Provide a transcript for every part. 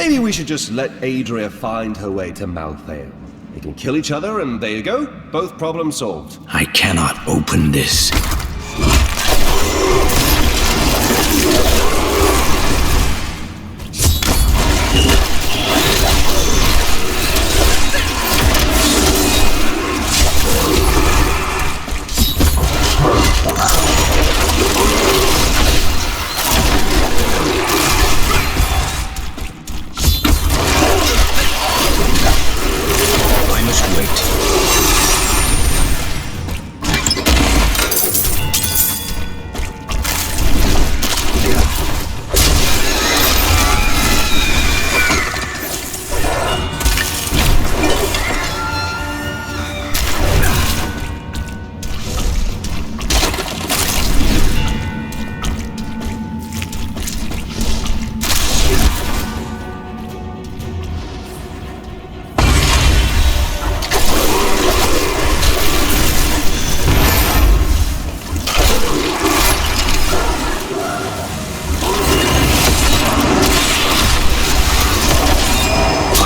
Maybe we should just let Adria find her way to Malthael. They can kill each other, and there you go. Both problems solved. I cannot open this.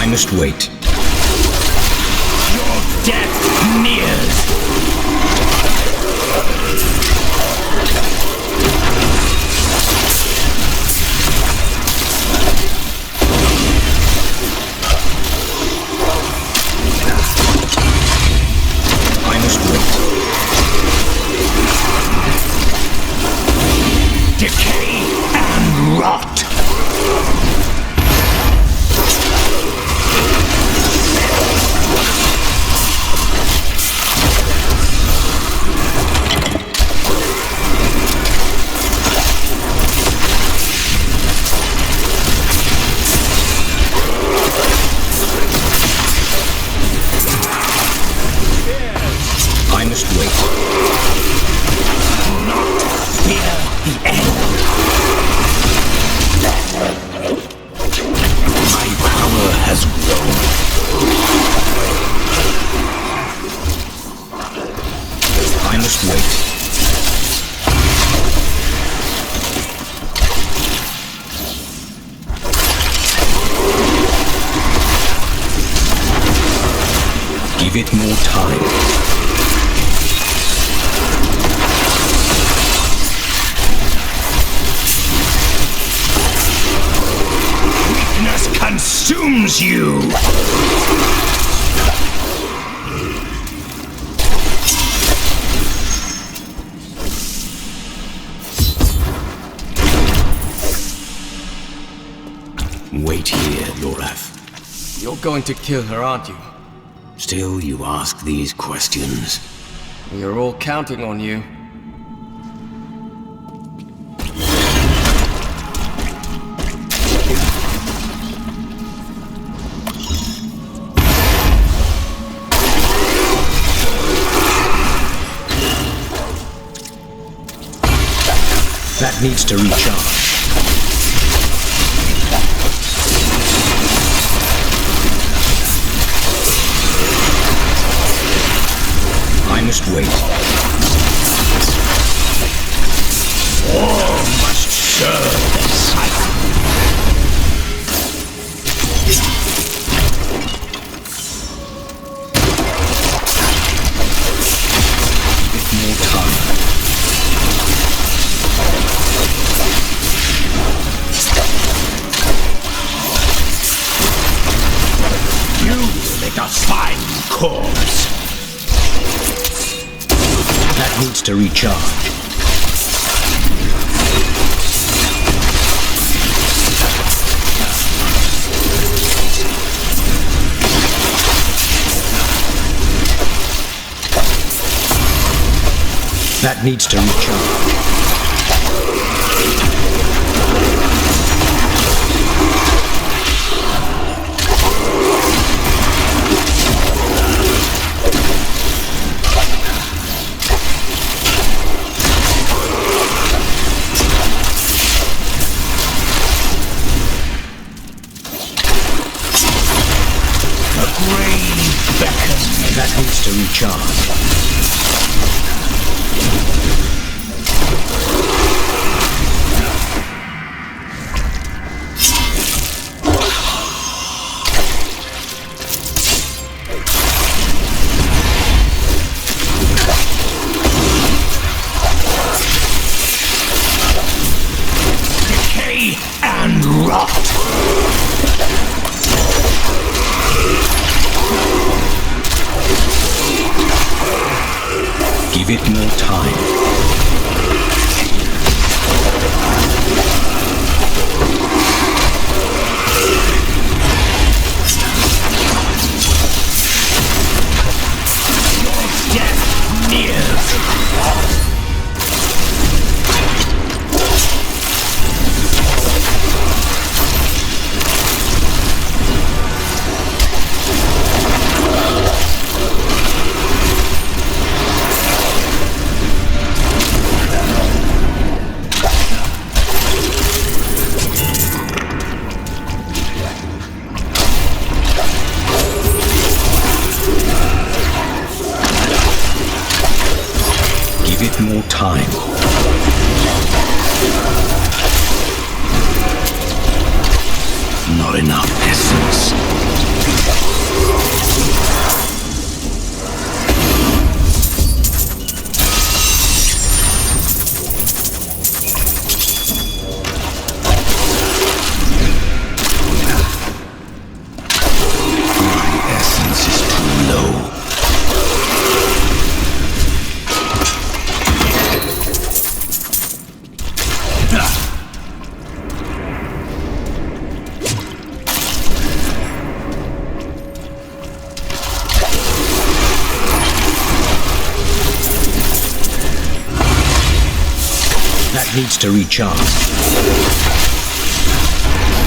Just wait. Your death nears. I must wait. Decay and rot. Give it more time. Weakness consumes you! Wait here, Lorath. You're going to kill her, aren't you? Still, you ask these questions. We are all counting on you. That needs to recharge. I must wait. War must serve the cycle. Give more time. You make a fine corpse. That needs to recharge. That needs to recharge. That needs to recharge. rot. Give it more time. Death nears. Give it more time. Not enough essence. My essence is too low. That needs to recharge.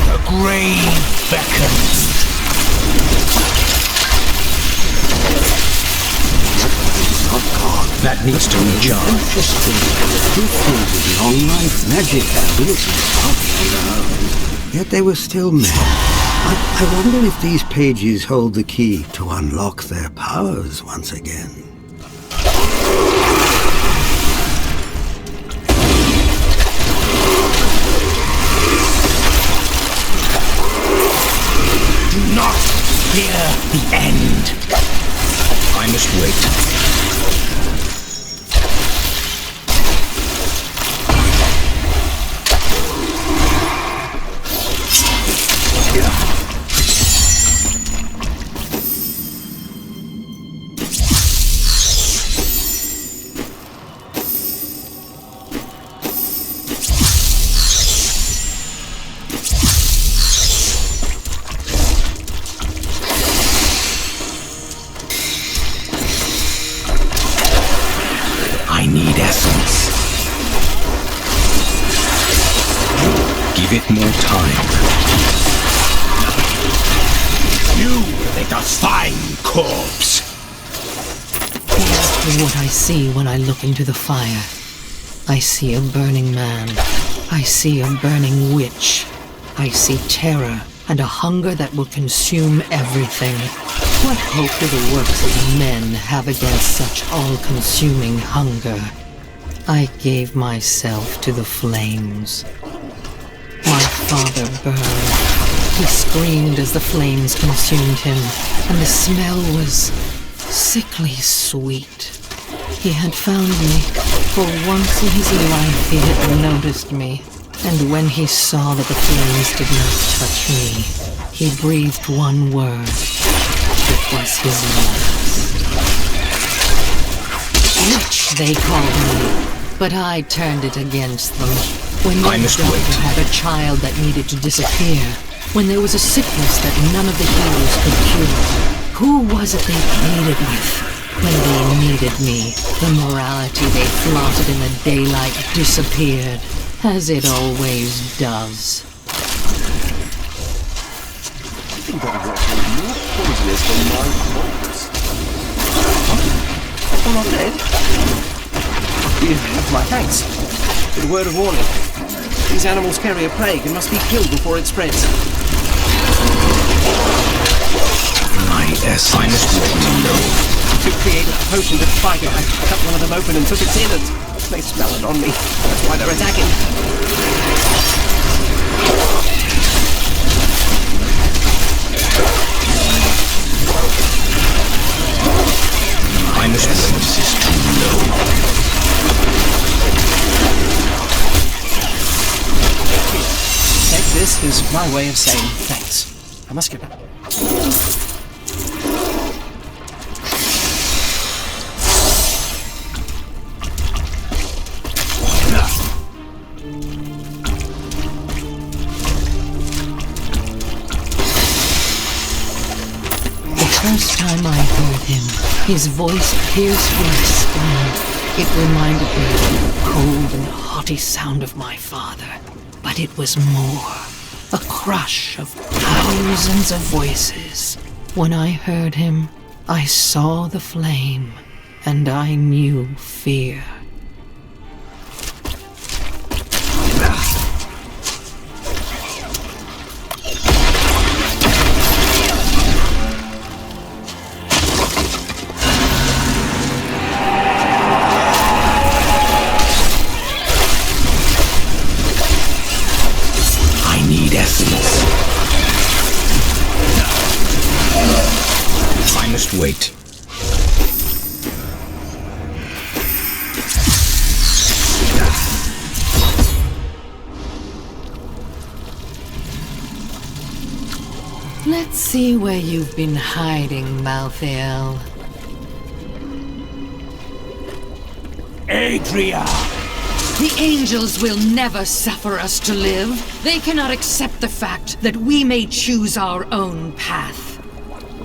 The grave beckons. That needs to recharge. Interesting. People with long life magic abilities on their own. Yet they were still men. I wonder if these pages hold the key to unlock their powers once again. Do not fear the end. I must wait. I need essence. Give it more time. You, the define corpse. Here's what I see when I look into the fire. I see a burning man. I see a burning witch. I see terror and a hunger that will consume everything. What hope do the works of men have against such all-consuming hunger? I gave myself to the flames. My father burned. He screamed as the flames consumed him, and the smell was sickly sweet. He had found me. For once in his life he had noticed me. And when he saw that the flames did not touch me, he breathed one word. It was his last. Witch, they called me, but I turned it against them. When I their must daughter wait. had a child that needed to disappear, when there was a sickness that none of the healers could cure, who was it they pleaded with? When they needed me, the morality they flaunted in the daylight disappeared, as it always does. I think that rock is more poisonous than my corpse. What? I'm not dead? My thanks. Good word of warning. These animals carry a plague and must be killed before it spreads. My essence is too low. To create a potion to fight it, I cut one of them open and took its innards. They smell it on me. That's why they're attacking. My essence is too low. Take this as That's my way of saying thanks. I must get back. First time I heard him, his voice pierced my skin. It reminded me of the cold and haughty sound of my father. But it was more, a crush of thousands of voices. When I heard him, I saw the flame, and I knew fear. Wait. Let's see where you've been hiding, Malthael. Adria! The angels will never suffer us to live. They cannot accept the fact that we may choose our own path.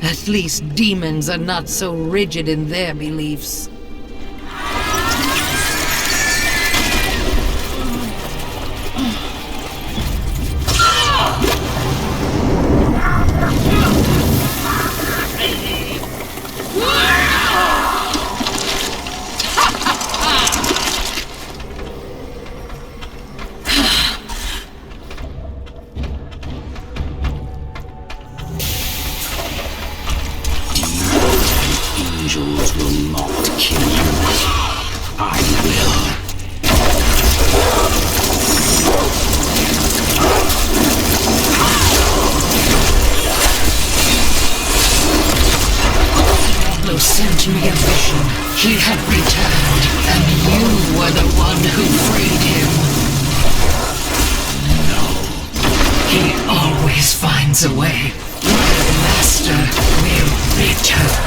At least demons are not so rigid in their beliefs. Angels will not kill you. I will. Diablo sent me a vision. He had returned, and you were the one who freed him. No. He always finds a way. My master will return.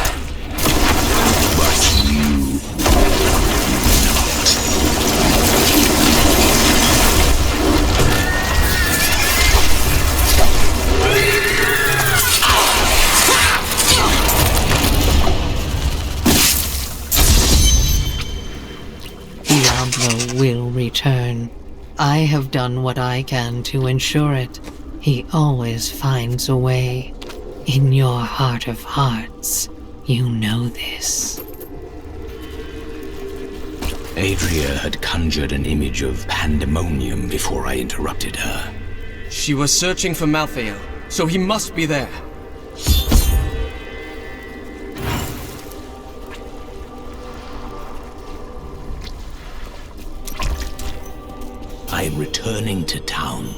Diablo will return. I have done what I can to ensure it. He always finds a way. In your heart of hearts, you know this. Adria had conjured an image of Pandamonium before I interrupted her. She was searching for Malthael, so he must be there. I am returning to town.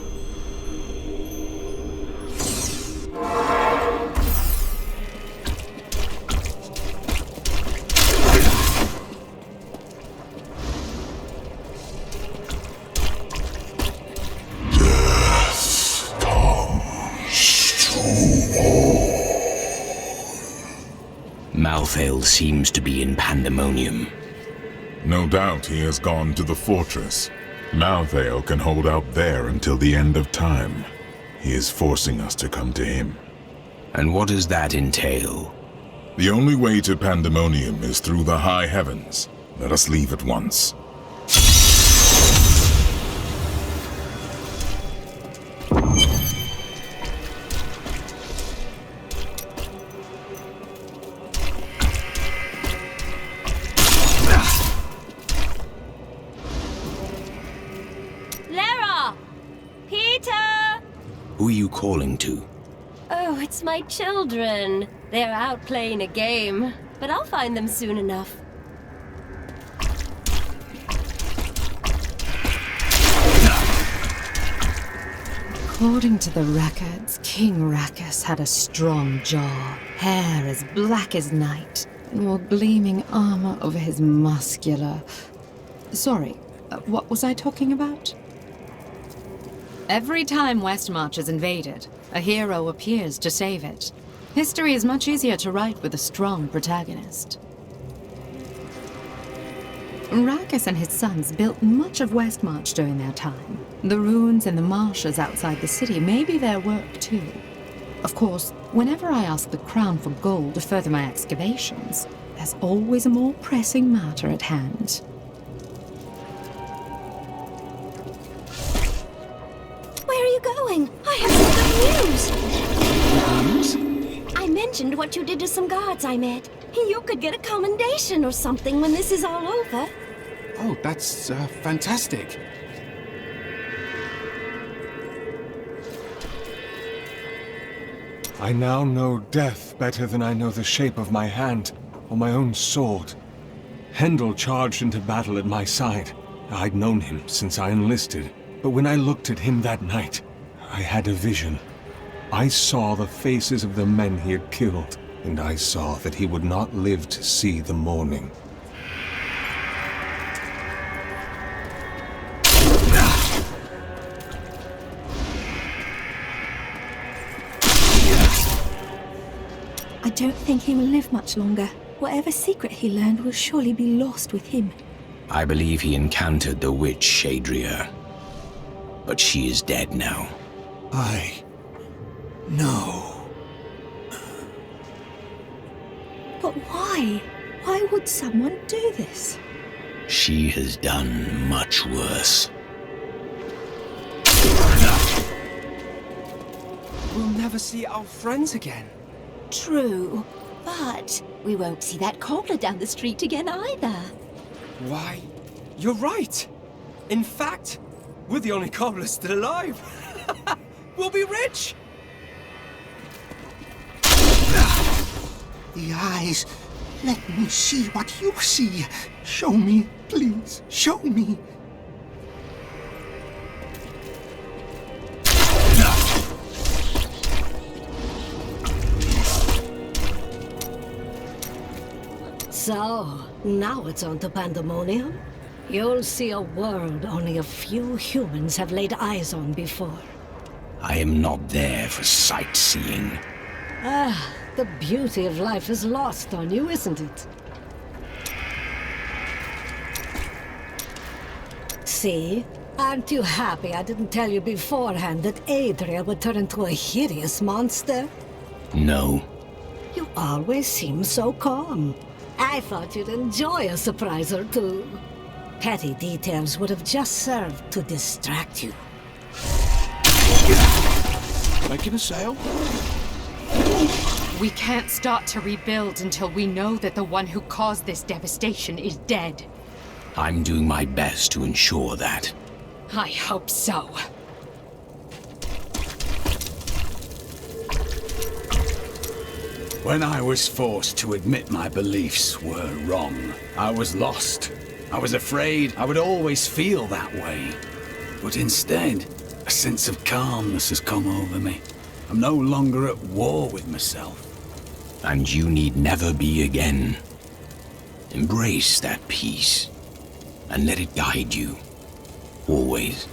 Malthael seems to be in Pandamonium. No doubt he has gone to the fortress. Malthael can hold out there until the end of time. He is forcing us to come to him. And what does that entail? The only way to Pandamonium is through the high heavens. Let us leave at once. Who are you calling to? Oh, it's my children. They're out playing a game, but I'll find them soon enough. According to the records, King Rakus had a strong jaw, hair as black as night, and wore gleaming armor over his muscular... Sorry, what was I talking about? Every time Westmarch is invaded, a hero appears to save it. History is much easier to write with a strong protagonist. Rackus and his sons built much of Westmarch during their time. The ruins and the marshes outside the city may be their work too. Of course, whenever I ask the Crown for gold to further my excavations, there's always a more pressing matter at hand. Where are you going? I have some good news. I mentioned what you did to some guards I met. You could get a commendation or something when this is all over. Oh, that's fantastic. I now know death better than I know the shape of my hand or my own sword. Hendel charged into battle at my side. I'd known him since I enlisted, but when I looked at him that night, I had a vision. I saw the faces of the men he had killed, and I saw that he would not live to see the morning. I don't think he will live much longer. Whatever secret he learned will surely be lost with him. I believe he encountered the witch, Adria. But she is dead now. No. But why? Why would someone do this? She has done much worse. We'll never see our friends again. True, but we won't see that cobbler down the street again either. Why, you're right. In fact, we're the only cobblers still alive. We'll be rich. The eyes. Let me see what you see. Show me, please. Show me. So, now it's on to Pandamonium. You'll see a world only a few humans have laid eyes on before. I am not there for sightseeing. Ah, the beauty of life is lost on you, isn't it? See? Aren't you happy I didn't tell you beforehand that Adria would turn into a hideous monster? No. You always seem so calm. I thought you'd enjoy a surprise or two. Petty details would have just served to distract you. Making a sale? We can't start to rebuild until we know that the one who caused this devastation is dead. I'm doing my best to ensure that. I hope so. When I was forced to admit my beliefs were wrong, I was lost. I was afraid I would always feel that way. But instead, a sense of calmness has come over me. I'm no longer at war with myself. And you need never be again. Embrace that peace, and let it guide you. Always.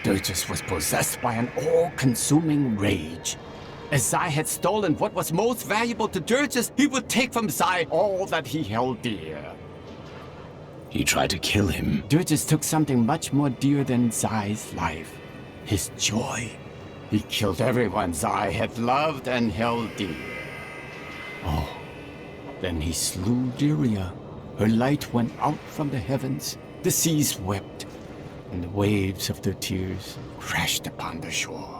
Dirges was possessed by an all-consuming rage. As Zai had stolen what was most valuable to Dirges, he would take from Zai all that he held dear. He tried to kill him. Dirges took something much more dear than Zai's life. His joy. He killed everyone Zai had loved and held dear. Oh, then he slew Lyria. Her light went out from the heavens. The seas wept, and the waves of their tears crashed upon the shore.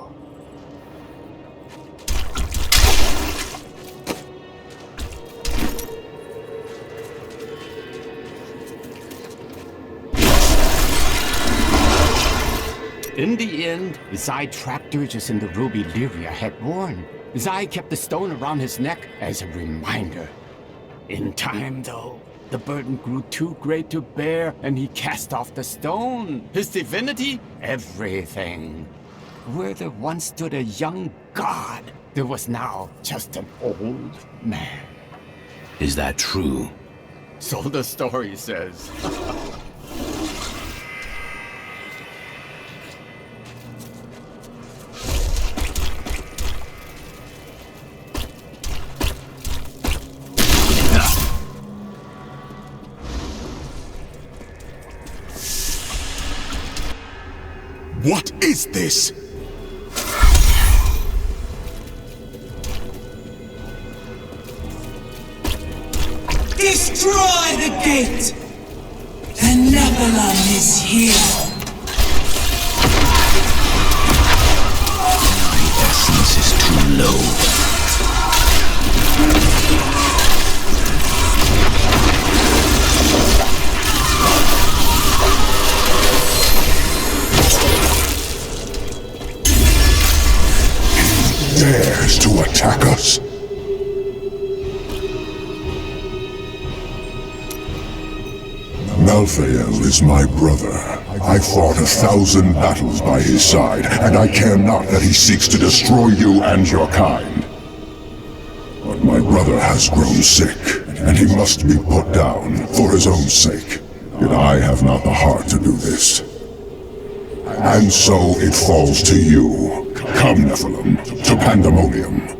In the end, Zai trapped Dirges in the ruby Lyria had worn. Zai kept the stone around his neck as a reminder. In time, though, the burden grew too great to bear, and he cast off the stone. His divinity? Everything. where there once stood a young god, there was now just an old man. Is that true? So the story says. What is this? Destroy the gate! The Nephilim is here! My essence is too low. Dares to attack us? Malthael is my brother. I fought 1,000 battles by his side, and I care not that he seeks to destroy you and your kind. But my brother has grown sick, and he must be put down for his own sake. Yet I have not the heart to do this. And so it falls to you. Come, Nephilim, to Pandamonium.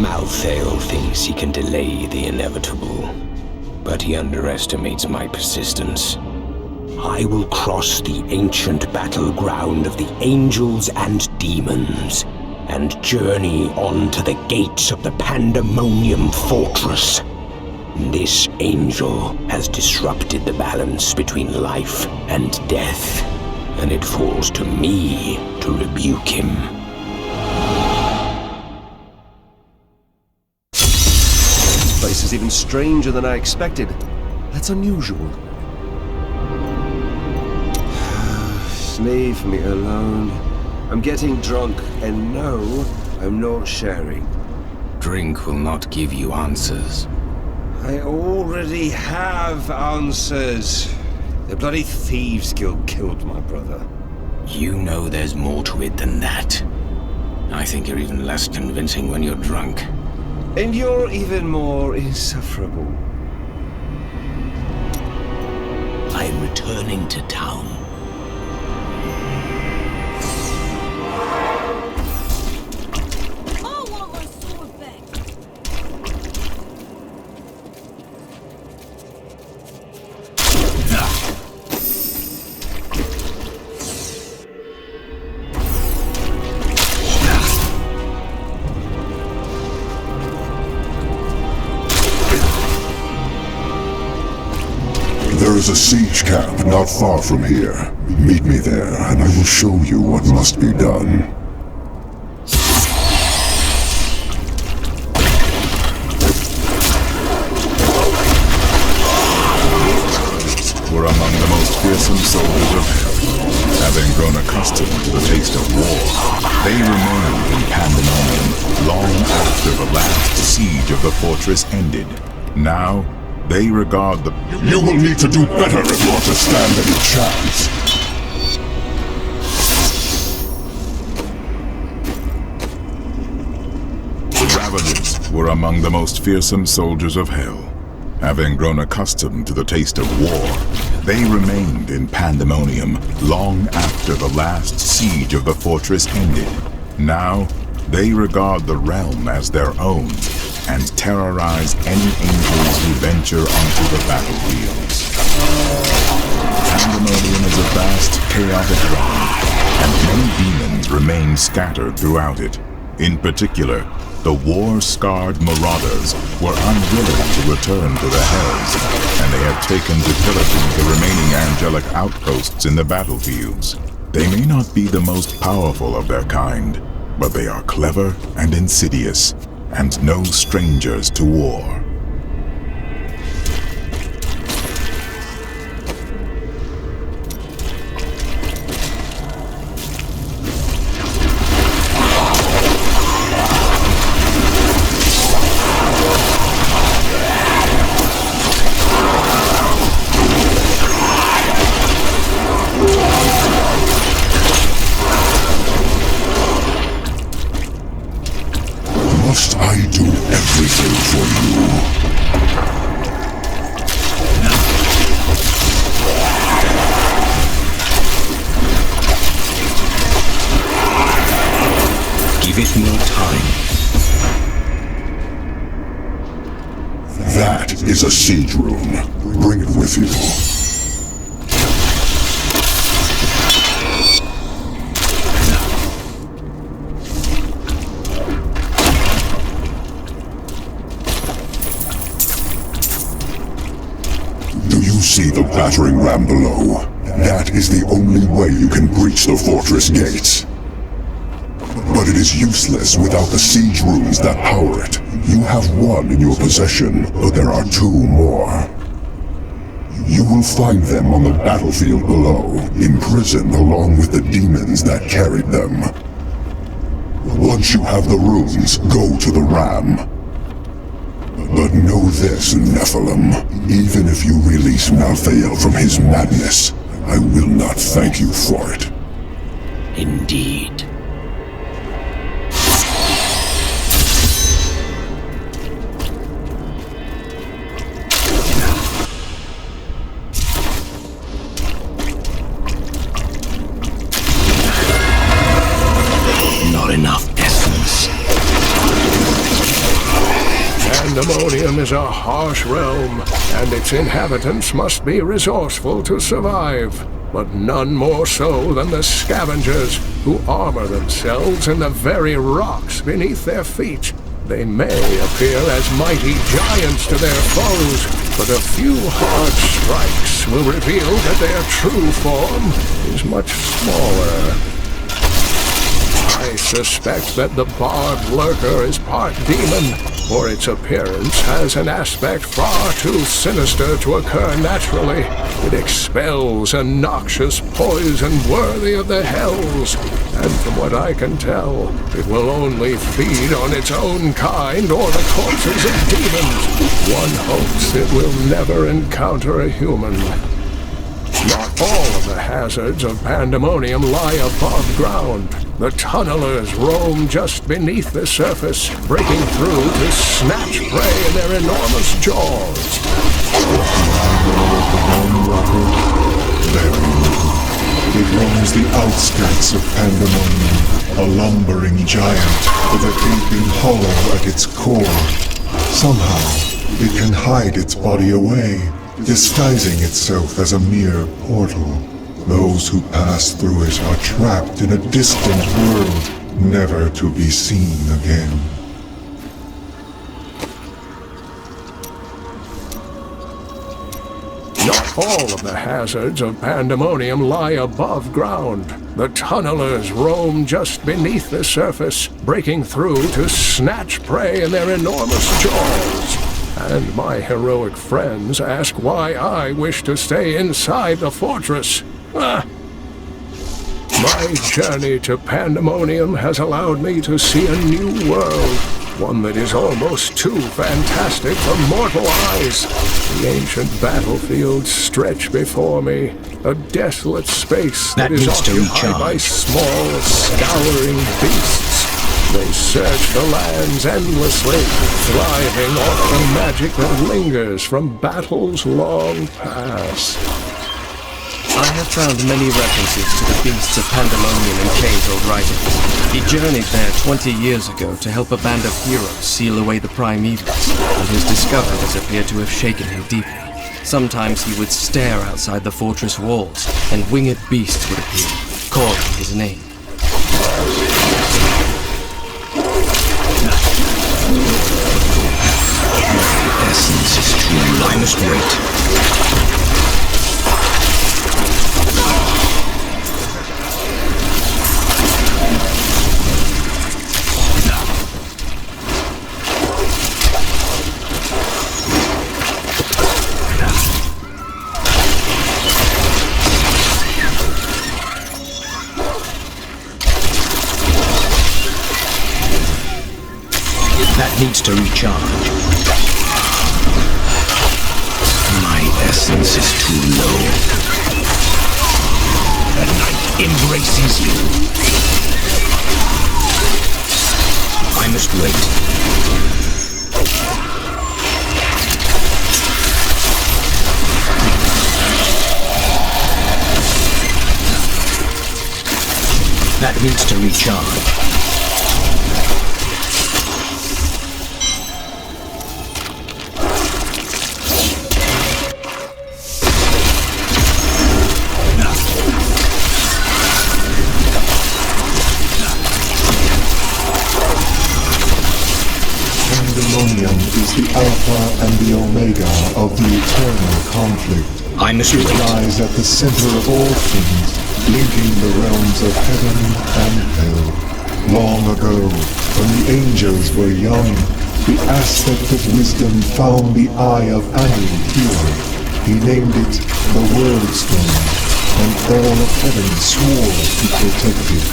Malthael thinks he can delay the inevitable, but he underestimates my persistence. I will cross the ancient battleground of the angels and demons, and journey on to the gates of the Pandamonium fortress. This angel has disrupted the balance between life and death, and it falls to me to rebuke him. This place is even stranger than I expected. That's unusual. Leave me alone. I'm getting drunk, and no, I'm not sharing. Drink will not give you answers. I already have answers. The bloody thieves guild killed my brother. You know there's more to it than that. I think you're even less convincing when you're drunk. And you're even more insufferable. I'm returning to town. There is a siege camp not far from here. Meet me there, and I will show you what must be done. Were among the most fearsome soldiers of hell. Having grown accustomed to the taste of war, they remained in Pandamonium long after the last siege of the fortress ended. Now, they regard the... You will need to do better if you want to stand any chance. The Ravagers were among the most fearsome soldiers of hell. Having grown accustomed to the taste of war, they remained in Pandamonium long after the last siege of the fortress ended. Now, they regard the realm as their own, and terrorize any angels who venture onto the battlefields. Pandemonium is a vast, chaotic realm, and many demons remain scattered throughout it. In particular, the war-scarred Marauders were unwilling to return to the Hells, and they have taken to pillaging the remaining angelic outposts in the battlefields. They may not be the most powerful of their kind, but they are clever and insidious, and no strangers to war. do everything for you. Give it more time. That is a siege rune. Bring it with you. Do you see the battering ram below? That is the only way you can breach the fortress gates. But it is useless without the siege runes that power it. You have one in your possession, but there are two more. You will find them on the battlefield below, imprisoned along with the demons that carried them. Once you have the runes, go to the ram. But know this, Nephilim. Even if you release Malthael from his madness, I will not thank you for it. Indeed. Not enough essence. Pandamonium is a harsh realm, and its inhabitants must be resourceful to survive. But none more so than the scavengers, who armor themselves in the very rocks beneath their feet. They may appear as mighty giants to their foes, but a few hard strikes will reveal that their true form is much smaller. I suspect that the barbed lurker is part demon, for its appearance has an aspect far too sinister to occur naturally. It expels a noxious poison worthy of the hells, and from what I can tell, it will only feed on its own kind or the corpses of demons. One hopes it will never encounter a human. Not all of the hazards of Pandamonium lie above ground. The tunnelers roam just beneath the surface, breaking through to snatch prey in their enormous jaws. It roams the outskirts of Pandamonium, a lumbering giant with a gaping hollow at its core. Somehow, it can hide its body away, disguising itself as a mere portal. Those who pass through it are trapped in a distant world, never to be seen again. Not all of the hazards of Pandamonium lie above ground. The tunnelers roam just beneath the surface, breaking through to snatch prey in their enormous jaws. And my heroic friends ask why I wish to stay inside the fortress. My journey to Pandamonium has allowed me to see a new world, one that is almost too fantastic for mortal eyes. The ancient battlefields stretch before me, a desolate space that is occupied by small, scouring beasts. They search the lands endlessly, thriving off the magic that lingers from battles long past. I have found many references to the beasts of Pandamonium in Kane's old writings. He journeyed there 20 years ago to help a band of heroes seal away the primevals, and his discoveries appear to have shaken him deeply. Sometimes he would stare outside the fortress walls, and winged beasts would appear, calling his name. The essence is true. I must wait. That needs to recharge. My essence is too low. The night embraces you. I must wait. That needs to recharge. Pandamonium is the alpha and the omega of the eternal conflict. I must wait. It lies at the center of all things, linking the realms of heaven and hell. Long ago, when the angels were young, the aspect of wisdom found the eye of Anu pure. He named it the World Stone, and all of heaven swore to protect it.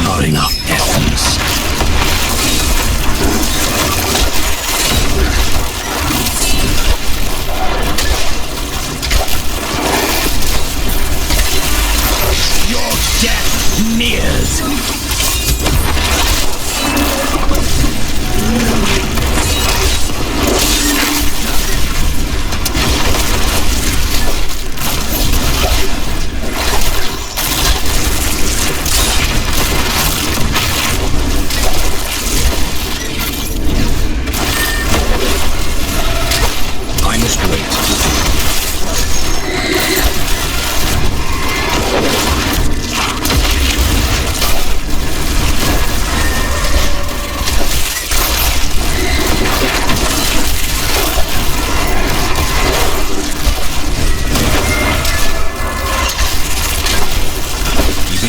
Not enough essence. Your death nears.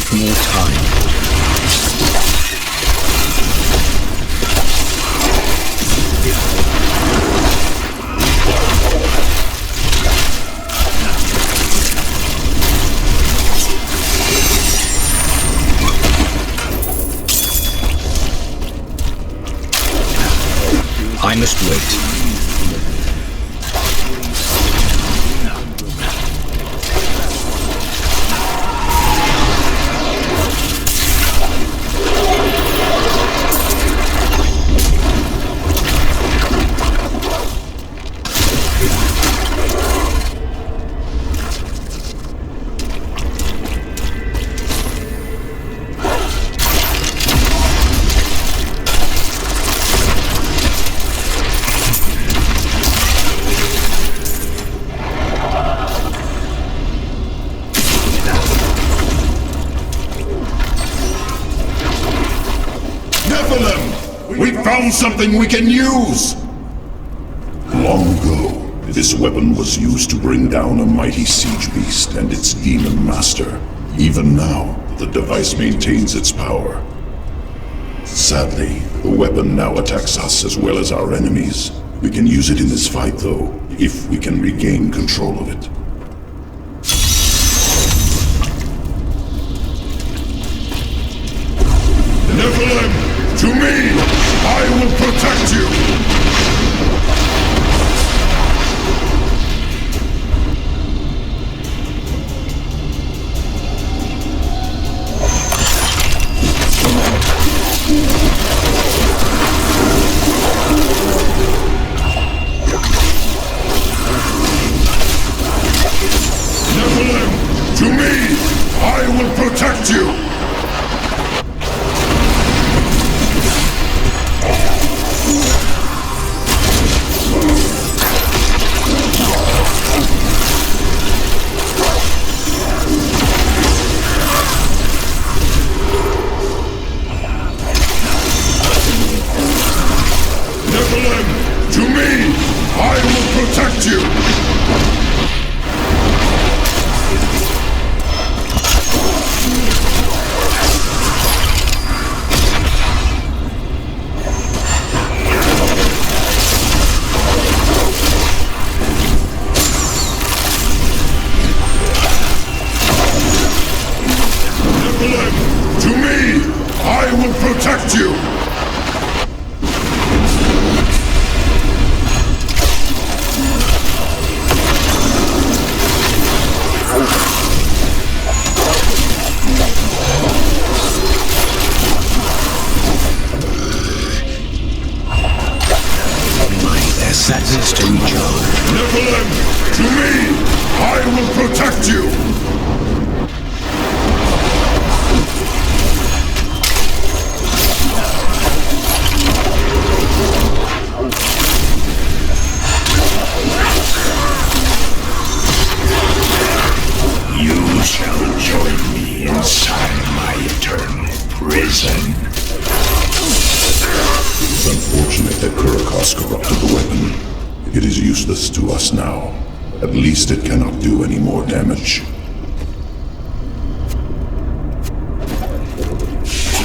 More time. I must wait. We found something we can use! Long ago, this weapon was used to bring down a mighty siege beast and its demon master. Even now, the device maintains its power. Sadly, the weapon now attacks us as well as our enemies. We can use it in this fight, though, if we can regain control of it. Nephilim! To me! I will protect you! Nephilim! To me! I will protect you! To me! I will protect you! To me! I will protect you! protect you! You shall join me inside my eternal prison. It's unfortunate that Kurikos corrupted the weapon. It is useless to us now. At least it cannot do any more damage.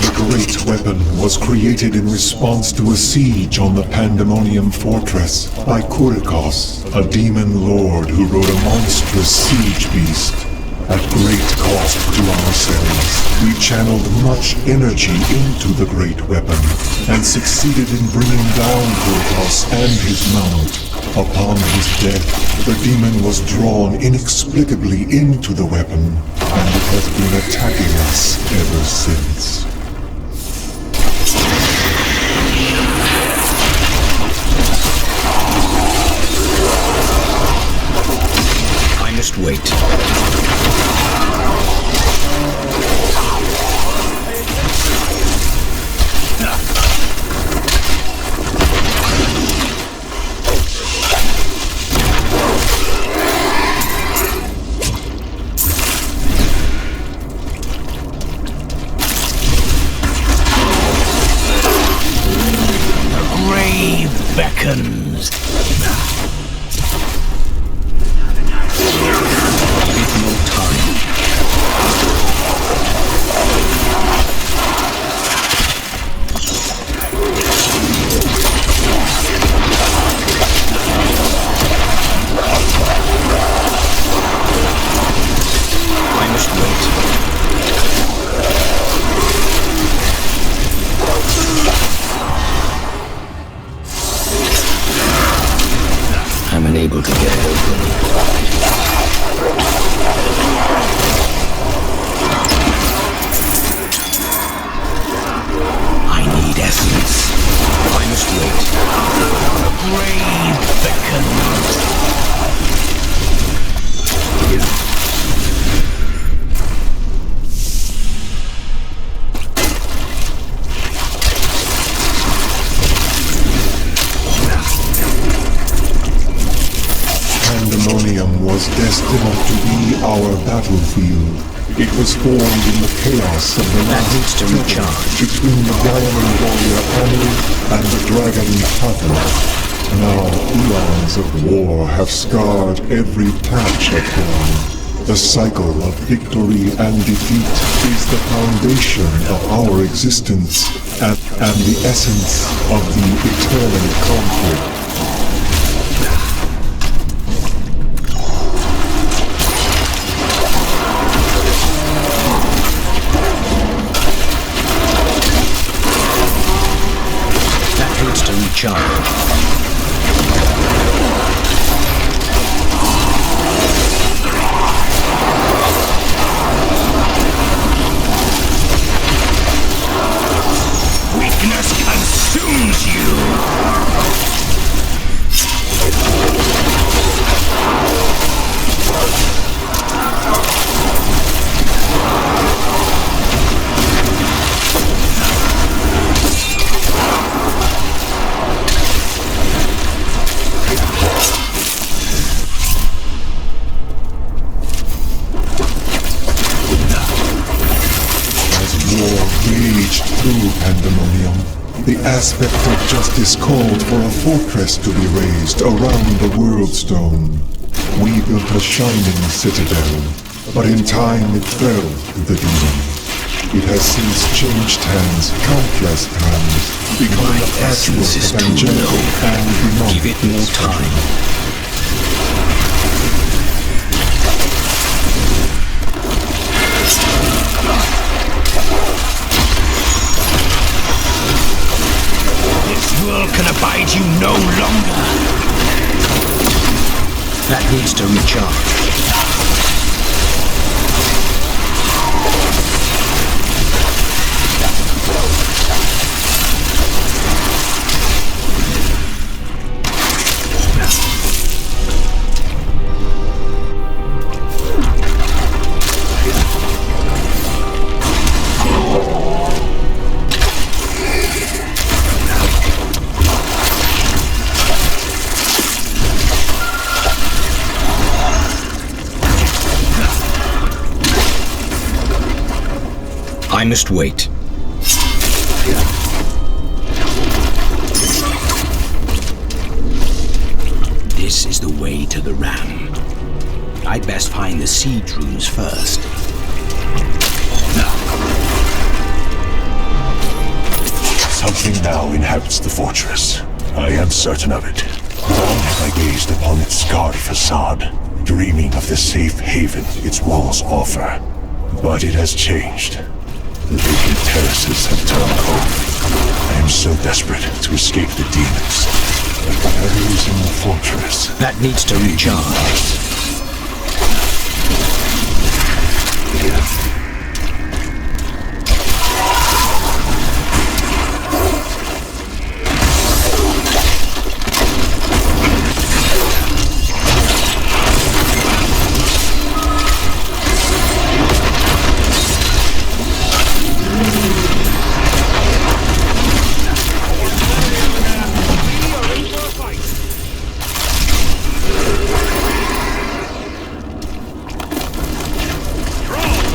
The Great Weapon was created in response to a siege on the Pandamonium fortress by Kurikos, a demon lord who rode a monstrous siege beast. At great cost to ourselves, we channeled much energy into the Great Weapon and succeeded in bringing down Kurikos and his mount. Upon his death, the demon was drawn inexplicably into the weapon, and it has been attacking us ever since. I must wait. Beckons. Give no time. I must wait. I'm unable to get it open. I need essence. I must wait. A grave beckons. Pandamonium was destined to be our battlefield. It was formed in the chaos of the last struggle between the diamond warrior Anu and the dragon Pathana. Now eons of war have scarred every patch of ground. The cycle of victory and defeat is the foundation of our existence and the essence of the eternal conflict. To recharge. Weakness consumes you! Through Pandamonium, the aspect of justice called for a fortress to be raised around the World Stone. We built a shining citadel, but in time it fell to the demon. It has since changed hands countless times, becoming a patchwork of angelic and demonic. Give it more time. Can abide you no longer. That needs to recharge. I must wait. This is the way to the ram. I'd best find the siege runes first. Something now inhabits the fortress. I am certain of it. Long have I gazed upon its scarred facade, dreaming of the safe haven its walls offer. But it has changed. The vacant terraces have turned cold. I am so desperate to escape the demons. But whatever is in the fortress... That needs to recharge.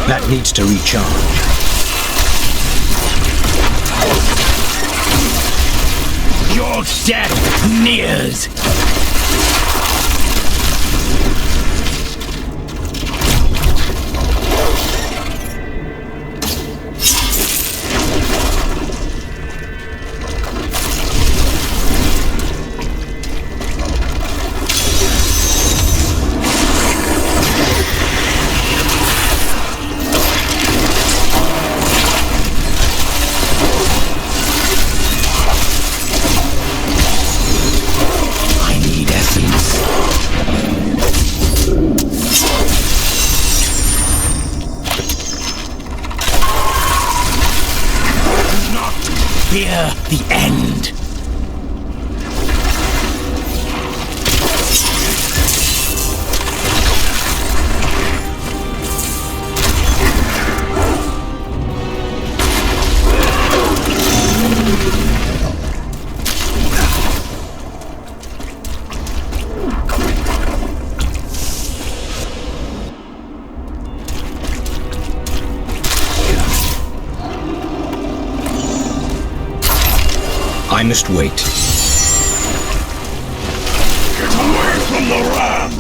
That needs to recharge. Your death nears! Fear the end. I must wait. Get away from the ram!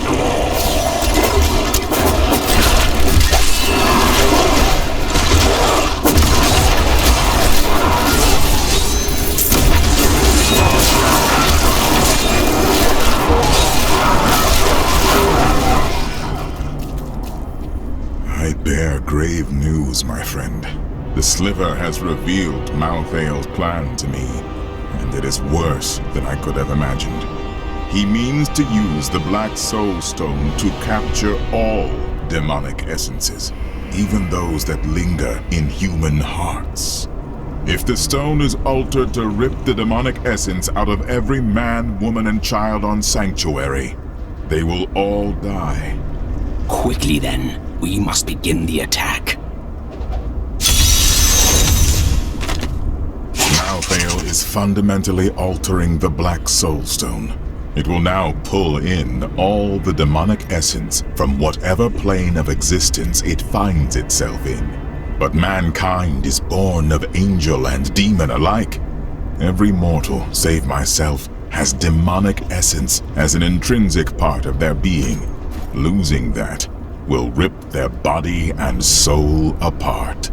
I bear grave news, my friend. The Sliver has revealed Malthael's plan to me, and it is worse than I could have imagined. He means to use the Black Soul Stone to capture all demonic essences, even those that linger in human hearts. If the stone is altered to rip the demonic essence out of every man, woman, and child on Sanctuary, they will all die. Quickly then, we must begin the attack. Malthael is fundamentally altering the Black Soul Stone. It will now pull in all the demonic essence from whatever plane of existence it finds itself in. But mankind is born of angel and demon alike. Every mortal, save myself, has demonic essence as an intrinsic part of their being. Losing that will rip their body and soul apart.